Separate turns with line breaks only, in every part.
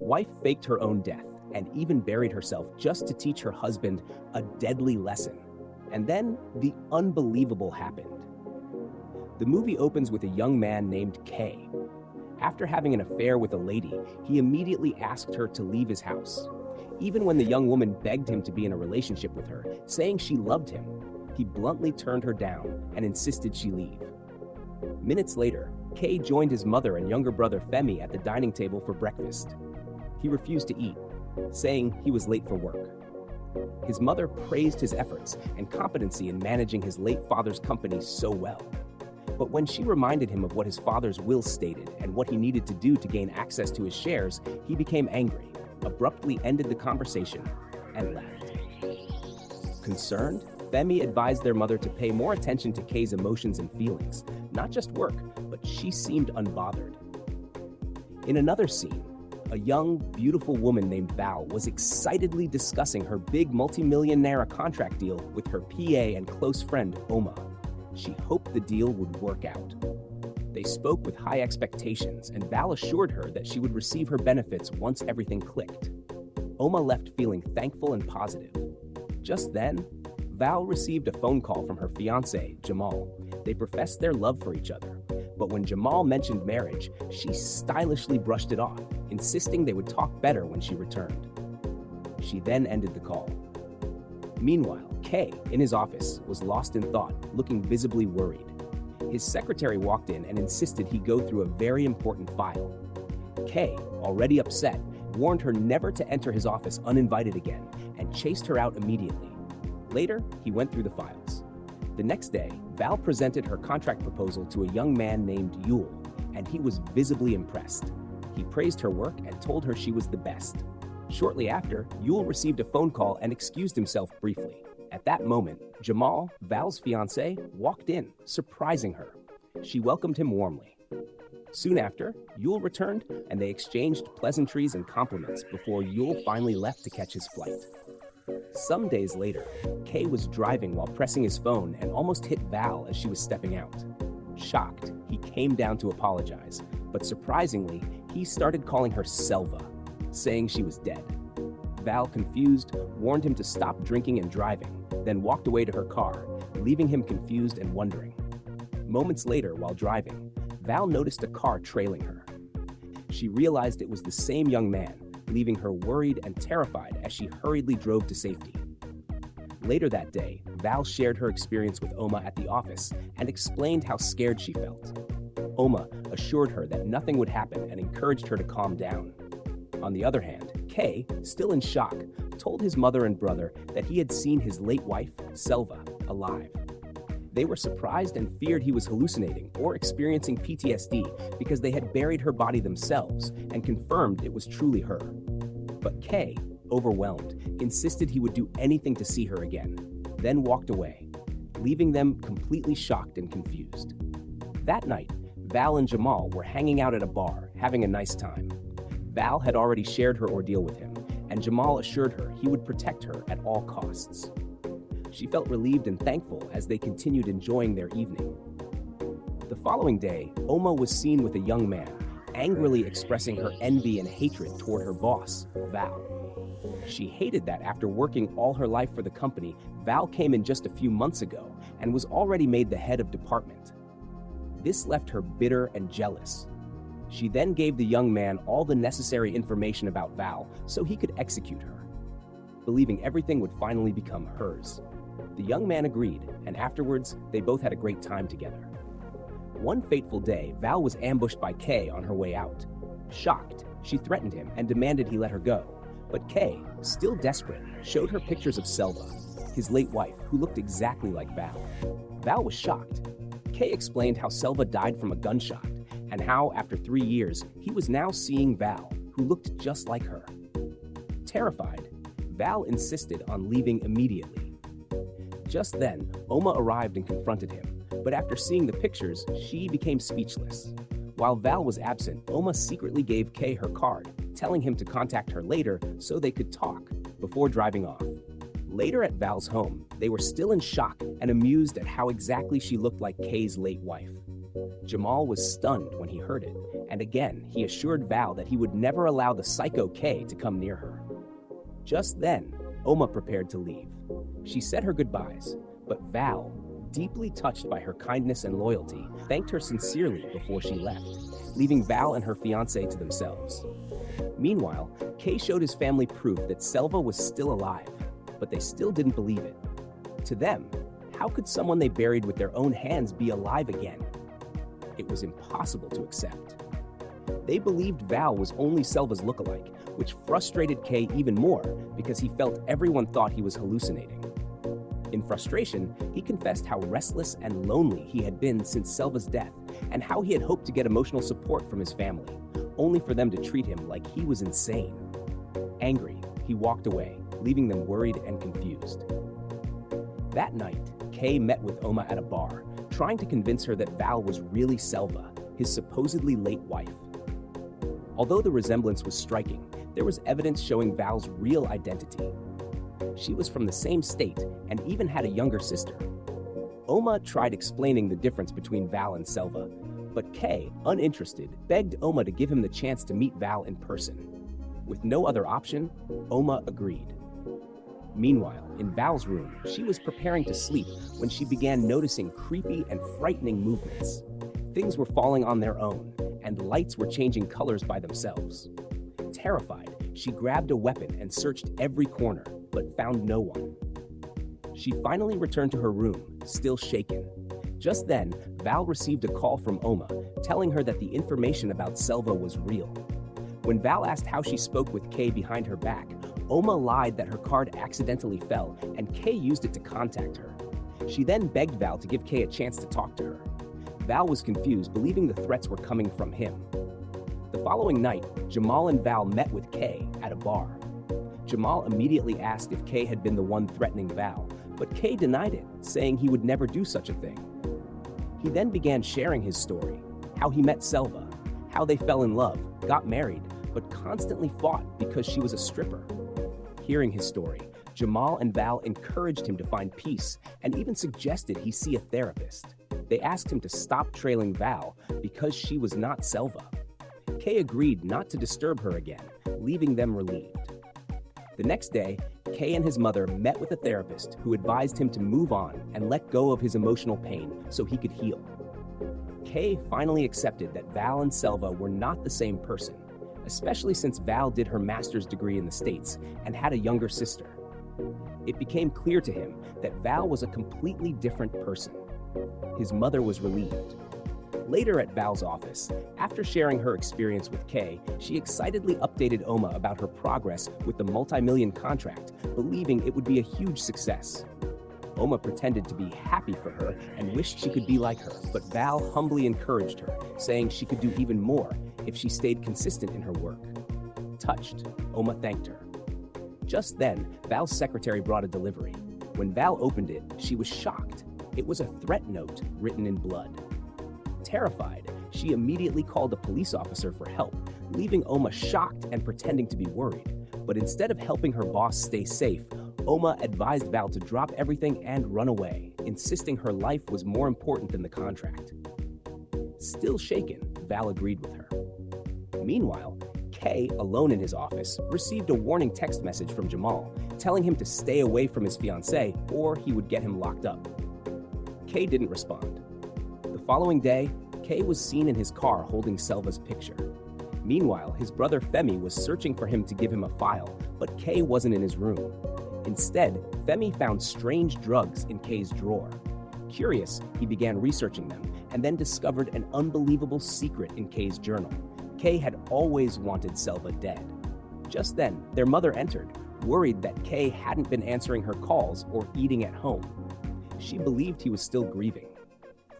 Wife faked her own death and even buried herself just to teach her husband a deadly lesson. And then the unbelievable happened. The movie opens with a young man named Kay. After having an affair with a lady, he immediately asked her to leave his house. Even when the young woman begged him to be in a relationship with her, saying she loved him, he bluntly turned her down and insisted she leave. Minutes later, Kay joined his mother and younger brother Femi at the dining table for breakfast. He refused to eat, saying he was late for work. His mother praised his efforts and competency in managing his late father's company so well. But when she reminded him of what his father's will stated and what he needed to do to gain access to his shares, he became angry, abruptly ended the conversation, and left. Concerned, Femi advised their mother to pay more attention to Kay's emotions and feelings, not just work, but she seemed unbothered. In another scene, a young, beautiful woman named Val was excitedly discussing her big multi-million naira contract deal with her PA and close friend, Oma. She hoped the deal would work out. They spoke with high expectations, and Val assured her that she would receive her benefits once everything clicked. Oma left feeling thankful and positive. Just then, Val received a phone call from her fiancé, Jamal. They professed their love for each other, but when Jamal mentioned marriage, she stylishly brushed it off, insisting they would talk better when she returned. She then ended the call. Meanwhile, Kay, in his office, was lost in thought, looking visibly worried. His secretary walked in and insisted he go through a very important file. Kay, already upset, warned her never to enter his office uninvited again and chased her out immediately. Later, he went through the files. The next day, Val presented her contract proposal to a young man named Yule, and he was visibly impressed. He praised her work and told her she was the best. Shortly after, Yule received a phone call and excused himself briefly. At that moment, Jamal, Val's fiancé, walked in, surprising her. She welcomed him warmly. Soon after, Yule returned, and they exchanged pleasantries and compliments before Yule finally left to catch his flight. Some days later, Kay was driving while pressing his phone and almost hit Val as she was stepping out. Shocked, he came down to apologize, but surprisingly, he started calling her Selva, saying she was dead. Val, confused, warned him to stop drinking and driving, then walked away to her car, leaving him confused and wondering. Moments later, while driving, Val noticed a car trailing her. She realized it was the same young man, leaving her worried and terrified as she hurriedly drove to safety. Later that day, Val shared her experience with Oma at the office and explained how scared she felt. Oma assured her that nothing would happen and encouraged her to calm down. On the other hand, Kay, still in shock, told his mother and brother that he had seen his late wife, Selva, alive. They were surprised and feared he was hallucinating or experiencing PTSD because they had buried her body themselves and confirmed it was truly her. But Kay, overwhelmed, insisted he would do anything to see her again, then walked away, leaving them completely shocked and confused. That night, Val and Jamal were hanging out at a bar, having a nice time. Val had already shared her ordeal with him, and Jamal assured her he would protect her at all costs. She felt relieved and thankful as they continued enjoying their evening. The following day, Oma was seen with a young man, angrily expressing her envy and hatred toward her boss, Val. She hated that after working all her life for the company, Val came in just a few months ago and was already made the head of department. This left her bitter and jealous. She then gave the young man all the necessary information about Val so he could execute her, believing everything would finally become hers. The young man agreed, and afterwards, they both had a great time together. One fateful day, Val was ambushed by Kay on her way out. Shocked, she threatened him and demanded he let her go. But Kay, still desperate, showed her pictures of Selva, his late wife, who looked exactly like Val. Val was shocked. Kay explained how Selva died from a gunshot, and how, after 3 years, he was now seeing Val, who looked just like her. Terrified, Val insisted on leaving immediately. Just then, Oma arrived and confronted him, but after seeing the pictures, she became speechless. While Val was absent, Oma secretly gave Kay her card, telling him to contact her later so they could talk, before driving off. Later at Val's home, they were still in shock and amused at how exactly she looked like Kay's late wife. Jamal was stunned when he heard it, and again he assured Val that he would never allow the psycho K to come near her. Just then, Oma prepared to leave. She said her goodbyes, but Val, deeply touched by her kindness and loyalty, thanked her sincerely before she left, leaving Val and her fiancé to themselves. Meanwhile, Kay showed his family proof that Selva was still alive, but they still didn't believe it. To them, how could someone they buried with their own hands be alive again? It was impossible to accept. They believed Val was only Selva's lookalike, which frustrated Kay even more because he felt everyone thought he was hallucinating. In frustration, he confessed how restless and lonely he had been since Selva's death and how he had hoped to get emotional support from his family, only for them to treat him like he was insane. Angry, he walked away, leaving them worried and confused. That night, Kay met with Oma at a bar, trying to convince her that Val was really Selva, his supposedly late wife. Although the resemblance was striking, there was evidence showing Val's real identity. She was from the same state and even had a younger sister. Oma tried explaining the difference between Val and Selva, but Kay, uninterested, begged Oma to give him the chance to meet Val in person. With no other option, Oma agreed. Meanwhile, in Val's room, she was preparing to sleep when she began noticing creepy and frightening movements. Things were falling on their own, and lights were changing colors by themselves. Terrified, she grabbed a weapon and searched every corner, but found no one. She finally returned to her room, still shaken. Just then, Val received a call from Oma, telling her that the information about Selva was real. When Val asked how she spoke with Kay behind her back, Oma lied that her card accidentally fell and Kay used it to contact her. She then begged Val to give Kay a chance to talk to her. Val was confused, believing the threats were coming from him. The following night, Jamal and Val met with Kay at a bar. Jamal immediately asked if Kay had been the one threatening Val, but Kay denied it, saying he would never do such a thing. He then began sharing his story, how he met Selva, how they fell in love, got married, but constantly fought because she was a stripper. Hearing his story, Jamal and Val encouraged him to find peace and even suggested he see a therapist. They asked him to stop trailing Val because she was not Selva. Kay agreed not to disturb her again, leaving them relieved. The next day, Kay and his mother met with a therapist who advised him to move on and let go of his emotional pain so he could heal. Kay finally accepted that Val and Selva were not the same person, especially since Val did her master's degree in the States and had a younger sister. It became clear to him that Val was a completely different person. His mother was relieved. Later at Val's office, after sharing her experience with Kay, she excitedly updated Oma about her progress with the multi-million contract, believing it would be a huge success. Oma pretended to be happy for her and wished she could be like her, but Val humbly encouraged her, saying she could do even more if she stayed consistent in her work. Touched, Oma thanked her. Just then, Val's secretary brought a delivery. When Val opened it, she was shocked. It was a threat note written in blood. Terrified, she immediately called a police officer for help, leaving Oma shocked and pretending to be worried. But instead of helping her boss stay safe, Oma advised Val to drop everything and run away, insisting her life was more important than the contract. Still shaken, Val agreed with her. Meanwhile, Kay, alone in his office, received a warning text message from Jamal, telling him to stay away from his fiancée or he would get him locked up. Kay didn't respond. The following day, Kay was seen in his car holding Selva's picture. Meanwhile, his brother Femi was searching for him to give him a file, but Kay wasn't in his room. Instead, Femi found strange drugs in Kay's drawer. Curious, he began researching them and then discovered an unbelievable secret in Kay's journal. Kay had always wanted Selva dead. Just then, their mother entered, worried that Kay hadn't been answering her calls or eating at home. She believed he was still grieving.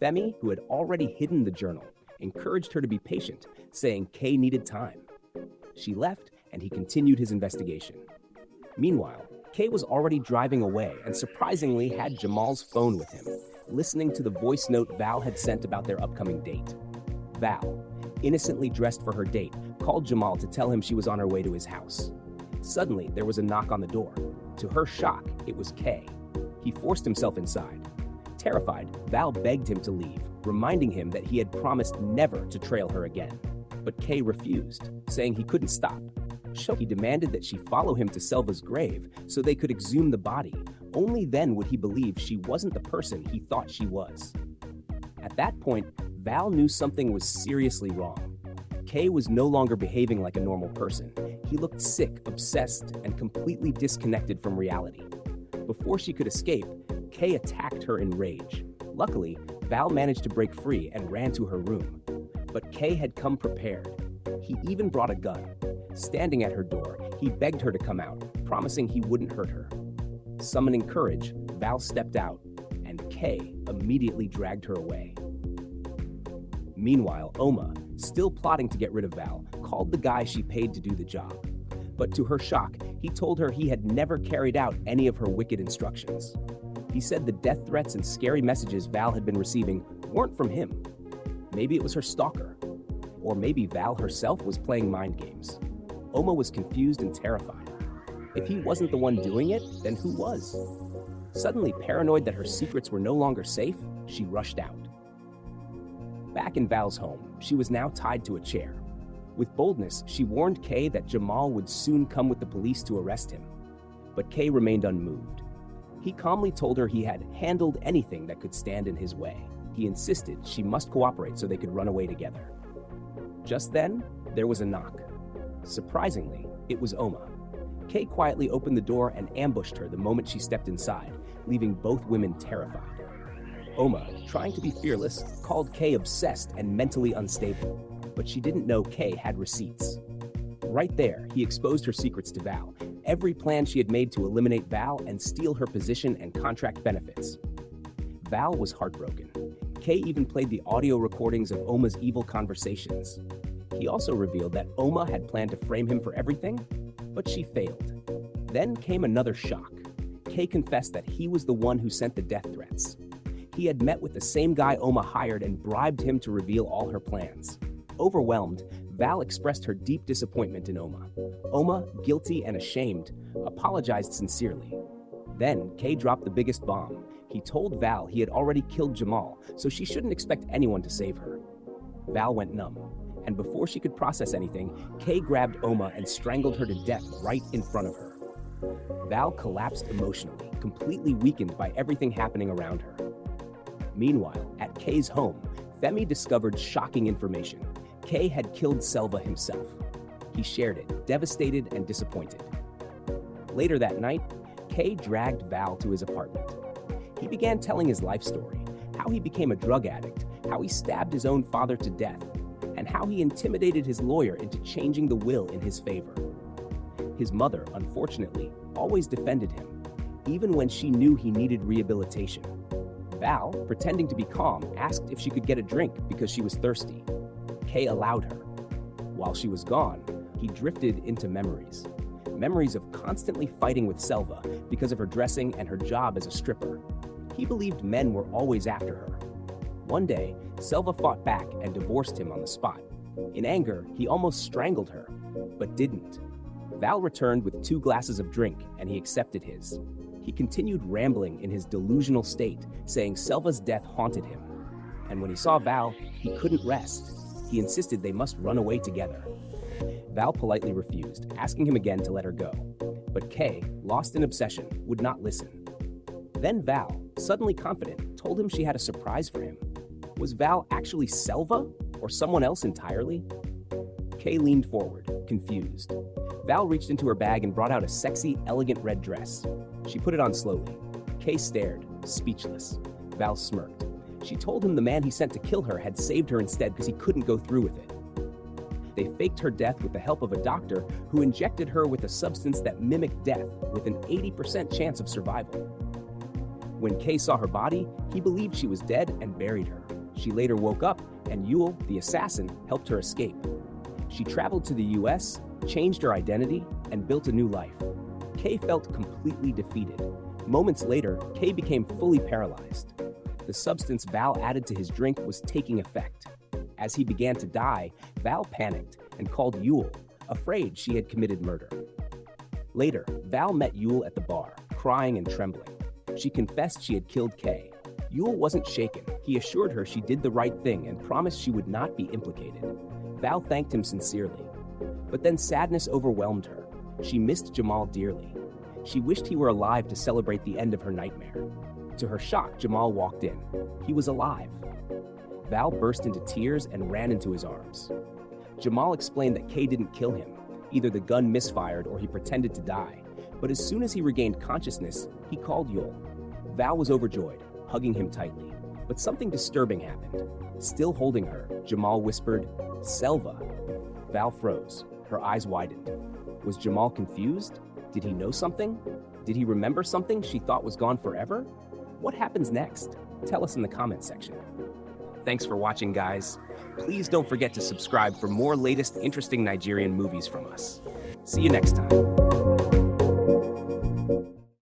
Femi, who had already hidden the journal, encouraged her to be patient, saying Kay needed time. She left, and he continued his investigation. Meanwhile, Kay was already driving away and surprisingly had Jamal's phone with him, listening to the voice note Val had sent about their upcoming date. Val, innocently dressed for her date, called Jamal to tell him she was on her way to his house. Suddenly, there was a knock on the door. To her shock, it was Kay. He forced himself inside. Terrified, Val begged him to leave, reminding him that he had promised never to trail her again. but Kay refused, saying he couldn't stop. He demanded that she follow him to Selva's grave so they could exhume the body. Only then would he believe she wasn't the person he thought she was. At that point, Val knew something was seriously wrong. Kay was no longer behaving like a normal person. He looked sick, obsessed, and completely disconnected from reality. Before she could escape, Kay attacked her in rage. Luckily, Val managed to break free and ran to her room. But Kay had come prepared. He even brought a gun. Standing at her door, he begged her to come out, promising he wouldn't hurt her. Summoning courage, Val stepped out, and Kay immediately dragged her away. Meanwhile, Oma, still plotting to get rid of Val, called the guy she paid to do the job. But to her shock, he told her he had never carried out any of her wicked instructions. He said the death threats and scary messages Val had been receiving weren't from him. Maybe it was her stalker. Or maybe Val herself was playing mind games. Oma was confused and terrified. If he wasn't the one doing it, then who was? Suddenly paranoid that her secrets were no longer safe, she rushed out. Back in Val's home, she was now tied to a chair. With boldness, she warned Kay that Jamal would soon come with the police to arrest him. But Kay remained unmoved. He calmly told her he had handled anything that could stand in his way. He insisted she must cooperate so they could run away together. Just then, there was a knock. Surprisingly, it was Oma. Kay quietly opened the door and ambushed her the moment she stepped inside, leaving both women terrified. Oma, trying to be fearless, called Kay obsessed and mentally unstable, but she didn't know Kay had receipts. Right there, he exposed her secrets to Val, every plan she had made to eliminate Val and steal her position and contract benefits. Val was heartbroken. Kay even played the audio recordings of Oma's evil conversations. He also revealed that Oma had planned to frame him for everything, but she failed. Then came another shock. Kay confessed that he was the one who sent the death threats. He had met with the same guy Oma hired and bribed him to reveal all her plans. Overwhelmed, Val expressed her deep disappointment in Oma. Oma, guilty and ashamed, apologized sincerely. Then, Kay dropped the biggest bomb. He told Val he had already killed Jamal, so she shouldn't expect anyone to save her. Val went numb, and before she could process anything, Kay grabbed Oma and strangled her to death right in front of her. Val collapsed emotionally, completely weakened by everything happening around her. Meanwhile, at Kay's home, Femi discovered shocking information. Kay had killed Selva himself. He shared it, devastated and disappointed. Later that night, Kay dragged Val to his apartment. He began telling his life story, how he became a drug addict, how he stabbed his own father to death, and how he intimidated his lawyer into changing the will in his favor. His mother, unfortunately, always defended him, even when she knew he needed rehabilitation. Val, pretending to be calm, asked if she could get a drink because she was thirsty. Kay allowed her. While she was gone, he drifted into memories. Memories of constantly fighting with Selva because of her dressing and her job as a stripper. He believed men were always after her. One day, Selva fought back and divorced him on the spot. In anger, he almost strangled her, but didn't. Val returned with 2 glasses of drink, and he accepted his. He continued rambling in his delusional state, saying Selva's death haunted him. And when he saw Val, he couldn't rest. He insisted they must run away together. Val politely refused, asking him again to let her go. But Kay, lost in obsession, would not listen. Then Val, suddenly confident, told him she had a surprise for him. Was Val actually Selva, or someone else entirely? Kay leaned forward, confused. Val reached into her bag and brought out a sexy, elegant red dress. She put it on slowly. Kay stared, speechless. Val smirked. She told him the man he sent to kill her had saved her instead because he couldn't go through with it. They faked her death with the help of a doctor who injected her with a substance that mimicked death with an 80% chance of survival. When Kay saw her body, he believed she was dead and buried her. She later woke up, and Yule, the assassin, helped her escape. She traveled to the US, changed her identity, and built a new life. Kay felt completely defeated. Moments later, Kay became fully paralyzed. The substance Val added to his drink was taking effect. As he began to die, Val panicked and called Yule, afraid she had committed murder. Later, Val met Yule at the bar, crying and trembling. She confessed she had killed Kay. Yule wasn't shaken. He assured her she did the right thing and promised she would not be implicated. Val thanked him sincerely, but then sadness overwhelmed her. She missed Jamal dearly. She wished he were alive to celebrate the end of her nightmare. To her shock, Jamal walked in. He was alive. Val burst into tears and ran into his arms. Jamal explained that Kay didn't kill him. Either the gun misfired or he pretended to die. But as soon as he regained consciousness, he called Yul. Val was overjoyed, hugging him tightly. But something disturbing happened. Still holding her, Jamal whispered, "Selva." Val froze. Her eyes widened. Was Jamal confused? Did he know something? Did he remember something she thought was gone forever? What happens next? Tell us in the comments section. Thanks for watching, guys. Please don't forget to subscribe for more latest interesting Nigerian movies from us. See you next time.